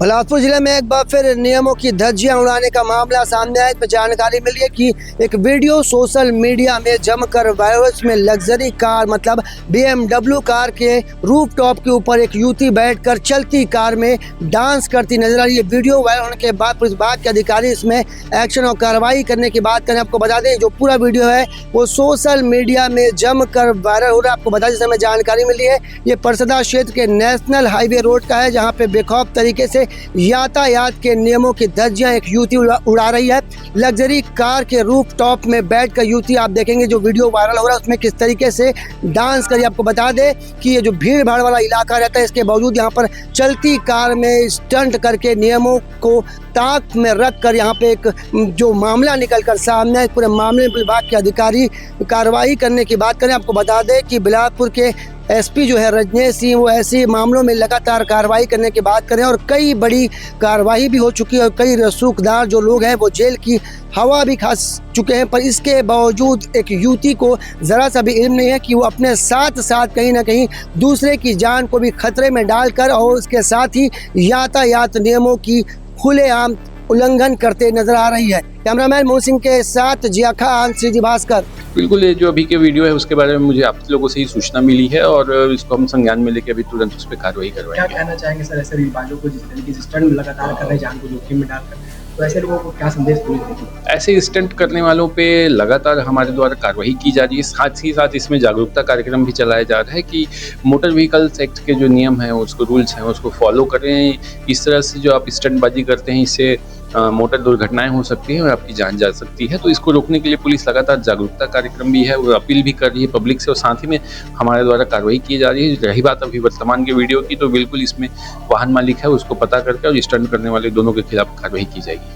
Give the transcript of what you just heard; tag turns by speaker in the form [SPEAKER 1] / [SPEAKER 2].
[SPEAKER 1] बिलासपुर जिले में एक बार फिर नियमों की धज्जियां उड़ाने का मामला सामने आया। इसमें जानकारी मिली है कि एक वीडियो सोशल मीडिया में जमकर वायरल। में लग्जरी कार मतलब BMW कार के रूफटॉप के ऊपर एक युवती बैठकर चलती कार में डांस करती नजर आ रही है। वीडियो वायरल होने के बाद पुलिस विभाग के अधिकारी इसमें एक्शन और कार्रवाई करने की बात करें। आपको बता दें जो पूरा वीडियो है वो सोशल मीडिया में जमकर वायरल हो रहा है। आपको बता दें हमें जानकारी मिली है ये परसदा क्षेत्र के नेशनल हाईवे रोड का है, जहाँ पे बेखौफ तरीके से यातायात के नियमों की धज्जियां एक युवती उड़ा रही है। लग्जरी कार के रूफ टॉप में बैठकर युवती आप देखेंगे जो वीडियो वायरल हो रहा है उसमें किस तरीके से डांस करी। आपको बता दें कि ये जो भीड़ भाड़ वाला इलाका रहता है इसके बावजूद यहाँ पर चलती कार में स्टंट करके नियमों को ताक में रख कर यहाँ पे एक जो मामला निकल कर सामने है, पूरे मामले में विभाग के अधिकारी कार्रवाई करने की बात करें। आपको बता दें कि बिलासपुर के SP जो है रजनीश सिंह वो ऐसे मामलों में लगातार कार्रवाई करने की बात करें और कई बड़ी कार्रवाई भी हो चुकी है और कई रसूखदार जो लोग हैं वो जेल की हवा भी खा चुके हैं। पर इसके बावजूद एक युवती को ज़रा सा भी इल्म नहीं है कि वो अपने साथ साथ कहीं ना कहीं दूसरे की जान को भी खतरे में डालकर और उसके साथ ही यातायात नियमों की खुलेआम उल्लंघन करते नजर आ रही है। कैमरामैन मोहन सिंह के साथ जिया खान, श्रीजी भास्कर।
[SPEAKER 2] बिल्कुल, ये जो अभी के वीडियो है उसके बारे में मुझे आप लोगों से ही सूचना मिली है और इसको हम संज्ञान में लेके अभी तुरंत उस पर कार्रवाई करवाएंगे।
[SPEAKER 3] क्या कहना चाहेंगे सर ऐसे रिवाजों को जिस तरीके से स्टंट लगातार कर रहे हैं जान को जोखिम में डालकर, तो ऐसे लोगों को क्या संदेश देंगे?
[SPEAKER 2] ऐसे स्टंट करने वालों पे लगातार हमारे द्वारा कार्रवाई की जा रही है। साथ ही साथ इसमें जागरूकता कार्यक्रम भी चलाया जा रहा है कि मोटर व्हीकल्स एक्ट के जो नियम हैं उसको रूल्स हैं उसको फॉलो करें। इस तरह से जो आप स्टंटबाजी करते हैं इससे मोटर दुर्घटनाएं हो सकती हैं और आपकी जान जा सकती है। तो इसको रोकने के लिए पुलिस लगातार जागरूकता कार्यक्रम भी है और अपील भी कर रही है पब्लिक से और साथ ही में हमारे द्वारा कार्रवाई की जा रही है। रही बात अभी वर्तमान के वीडियो की, तो बिल्कुल इसमें वाहन मालिक है उसको पता करके और स्टंट करने वाले दोनों के खिलाफ कार्रवाई की जाएगी।